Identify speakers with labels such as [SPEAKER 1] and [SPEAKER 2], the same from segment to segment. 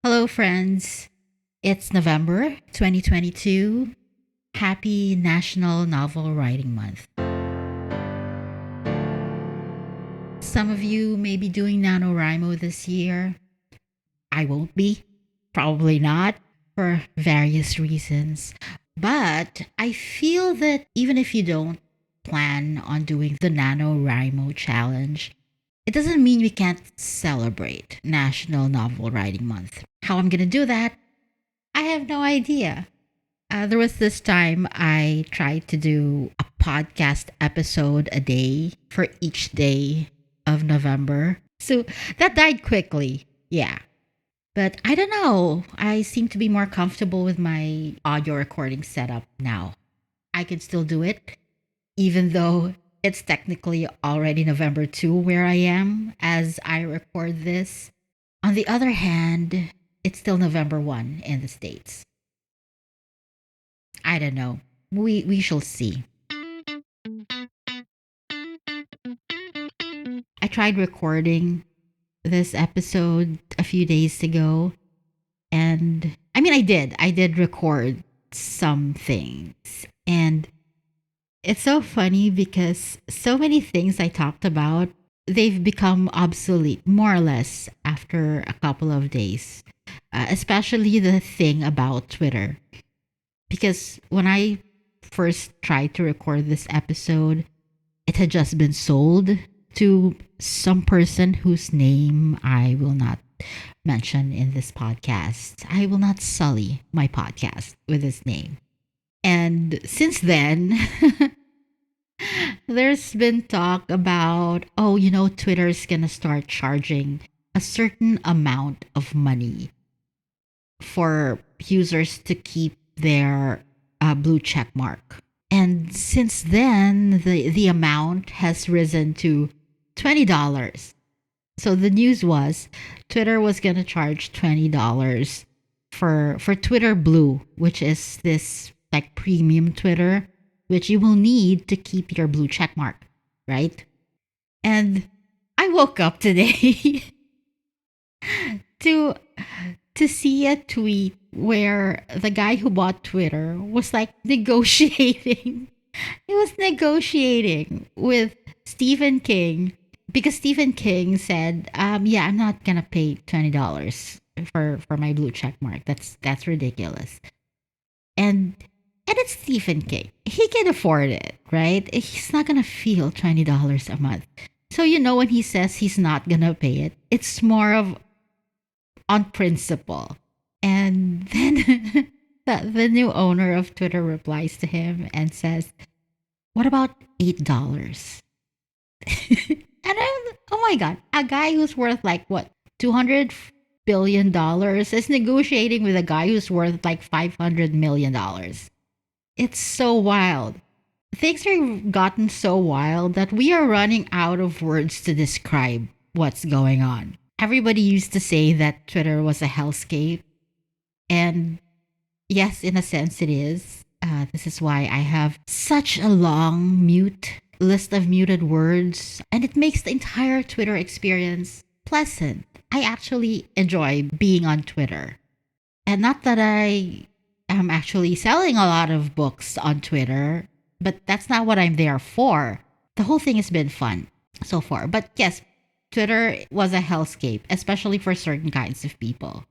[SPEAKER 1] Hello, friends. It's November 2022. Happy National Novel Writing Month. Some of you may be doing NaNoWriMo this year. I won't be. Probably not, for various reasons. But I feel that even if you don't plan on doing the NaNoWriMo challenge, it doesn't mean we can't celebrate National Novel Writing Month. How I'm going to do that, I have no idea. There was this time I tried to do a podcast episode a day for each day of November. So that died quickly. Yeah. But I don't know. I seem to be more comfortable with my audio recording setup now. I can still do it, even though it's technically already November 2 where I am as I record this. On the other hand, it's still November 1 in the States. I don't know. We shall see. I tried recording this episode a few days ago, and I mean I did record some things. And it's so funny because so many things I talked about, they've become obsolete more or less after a couple of days. Especially the thing about Twitter. Because when I first tried to record this episode, it had just been sold to some person whose name I will not mention in this podcast. I will not sully my podcast with his name. And since then, there's been talk about, oh, Twitter's gonna start charging a certain amount of money for users to keep their blue check mark. And since then, the amount has risen to $20. So the news was Twitter was going to charge $20 for Twitter Blue, which is this like premium Twitter, which you will need to keep your blue check mark, right? And I woke up today to to see a tweet where the guy who bought Twitter was like negotiating. He was negotiating with Stephen King because Stephen King said, yeah, I'm not gonna pay $20 for my blue check mark. That's ridiculous." And it's Stephen King. He can afford it, right? He's not gonna feel $20 a month. So when he says he's not gonna pay it, it's more of on principle. And then the new owner of Twitter replies to him and says, "What about $8?" And oh my God, a guy who's worth like what, $200 billion is negotiating with a guy who's worth like $500 million. It's so wild. Things are gotten so wild that we are running out of words to describe what's going on. Everybody used to say that Twitter was a hellscape. And yes, in a sense, it is. This is why I have such a long mute list of muted words, and it makes the entire Twitter experience pleasant. I actually enjoy being on Twitter. And not that I am actually selling a lot of books on Twitter, but that's not what I'm there for. The whole thing has been fun so far. But yes, Twitter was a hellscape, especially for certain kinds of people.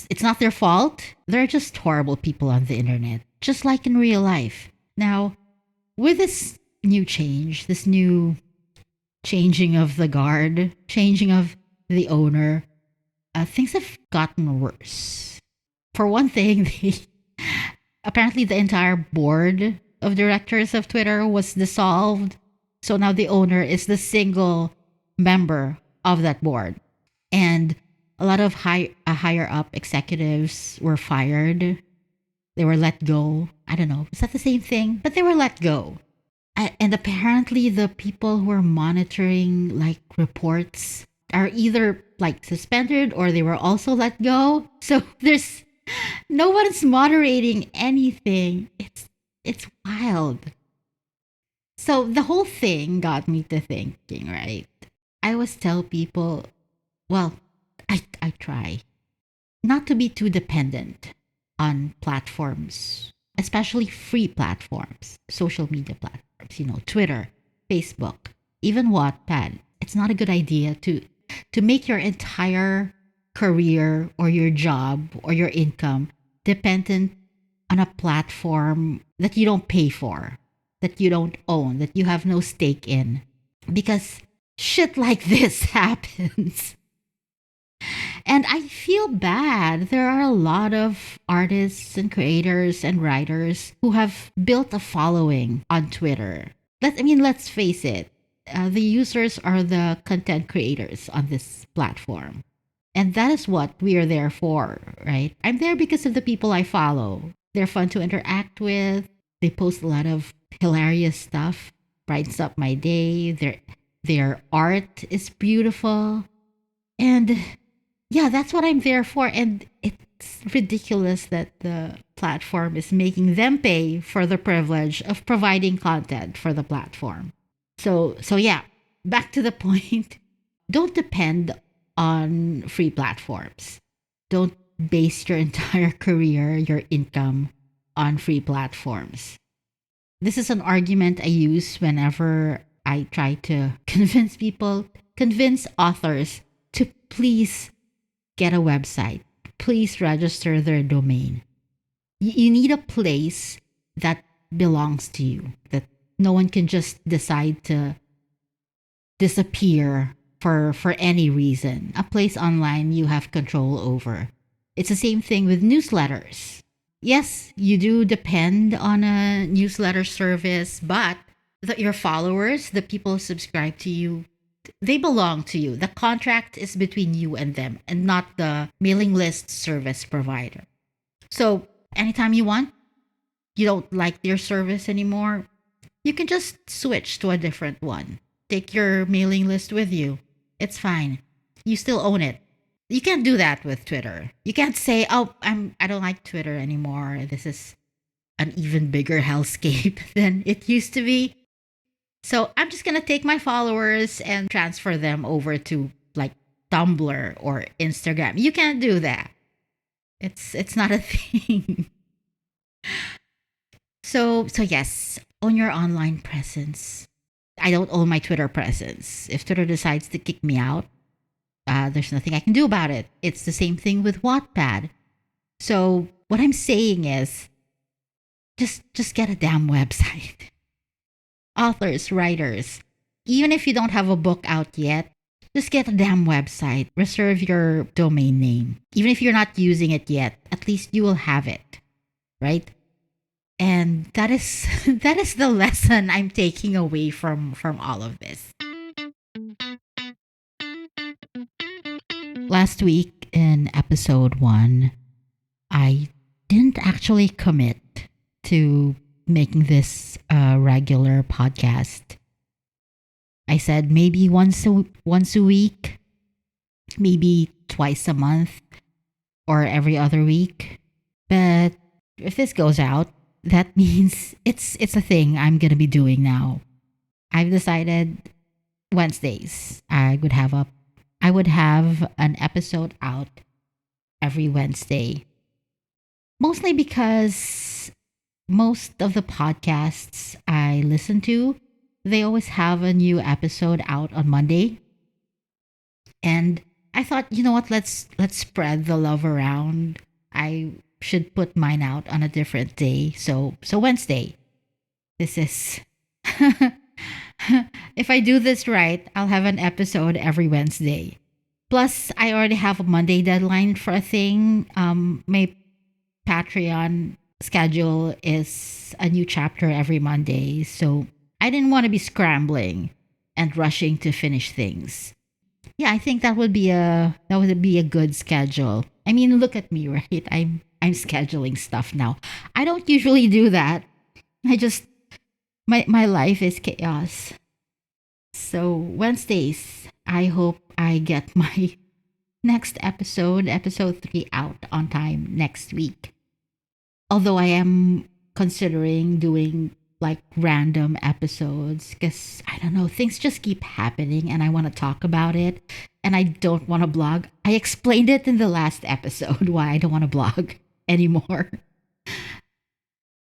[SPEAKER 1] It's not their fault. They're just horrible people on the internet, just like in real life. Now, with this new change, this new changing of the guard, changing of the owner, things have gotten worse. For one thing, apparently the entire board of directors of Twitter was dissolved. So now the owner is the single member of that board. And a lot of higher up executives were fired. They were let go. I don't know. Is that the same thing? But they were let go. And apparently the people who are monitoring like reports are either like suspended or they were also let go. So there's no one's moderating anything. It's wild. So the whole thing got me to thinking, right? I always tell people, well, I try. not to be too dependent on platforms, especially free platforms, social media platforms, Twitter, Facebook, even Wattpad. It's not a good idea to make your entire career or your job or your income dependent on a platform that you don't pay for, that you don't own, that you have no stake in. Because shit like this happens. And I feel bad. There are a lot of artists and creators and writers who have built a following on Twitter. Let's face it. The users are the content creators on this platform. And that is what we are there for, right? I'm there because of the people I follow. They're fun to interact with. They post a lot of hilarious stuff, brightens up my day. Their art is beautiful. And yeah, that's what I'm there for. And it's ridiculous that the platform is making them pay for the privilege of providing content for the platform. So yeah, back to the point. Don't depend on free platforms. Don't base your entire career, your income on free platforms. This is an argument I use whenever I try to convince authors to please get a website. Please register their domain. You need a place that belongs to you, that no one can just decide to disappear for any reason. A place online you have control over. It's the same thing with newsletters. Yes, you do depend on a newsletter service, but your followers, the people who subscribe to you, they belong to you. The contract is between you and them and not the mailing list service provider. So, anytime you want, you don't like their service anymore, you can just switch to a different one. Take your mailing list with you. It's fine. You still own it. You can't do that with Twitter. You can't say, "Oh, I don't like Twitter anymore. This is an even bigger hellscape than it used to be. So I'm just gonna take my followers and transfer them over to like Tumblr or Instagram." You can't do that. It's not a thing. So yes, own your online presence. I don't own my Twitter presence. If Twitter decides to kick me out, there's nothing I can do about it. It's the same thing with Wattpad. So what I'm saying is, just get a damn website. Authors, writers, even if you don't have a book out yet, just get a damn website. Reserve your domain name. Even if you're not using it yet, at least you will have it, right? And that is that is the lesson I'm taking away from all of this. Last week in episode 1, I didn't actually commit to making this a regular podcast. I said maybe once a week, maybe twice a month, or every other week. But if this goes out, that means it's a thing I'm gonna be doing now. I've decided Wednesdays I would have an episode out every Wednesday. Mostly because most of the podcasts I listen to, they always have a new episode out on Monday. And I thought, you know what, let's spread the love around. I should put mine out on a different day. So Wednesday. This is if I do this right, I'll have an episode every Wednesday. Plus, I already have a Monday deadline for a thing. My Patreon schedule is a new chapter every Monday, so I didn't want to be scrambling and rushing to finish things. Yeah, I think that would be a good schedule. I mean, look at me, right? I'm scheduling stuff now. I don't usually do that. I just my life is chaos. So Wednesdays, I hope I get my next episode 3 out on time next week. Although I am considering doing like random episodes because I don't know, things just keep happening and I want to talk about it and I don't want to blog. I explained it in the last episode why I don't want to blog anymore.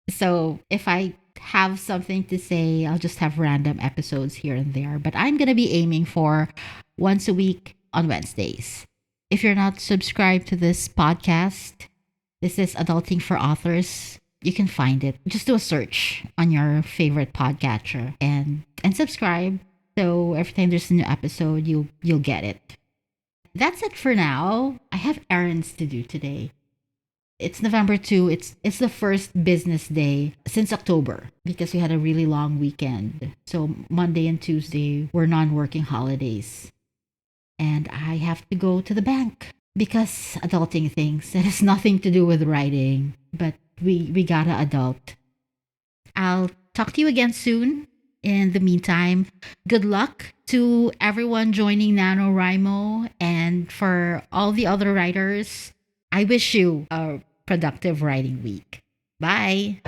[SPEAKER 1] So if I have something to say, I'll just have random episodes here and there. But I'm going to be aiming for once a week on Wednesdays. If you're not subscribed to this podcast, this is Adulting for Authors. You can find it. Just do a search on your favorite podcatcher and subscribe. So every time there's a new episode, you'll get it. That's it for now. I have errands to do today. It's November 2. It's the first business day since October because we had a really long weekend. So Monday and Tuesday were non-working holidays. And I have to go to the bank because adulting things. It has nothing to do with writing, but we gotta adult. I'll talk to you again soon. In the meantime, good luck to everyone joining NaNoWriMo, and for all the other writers, I wish you a productive writing week. Bye.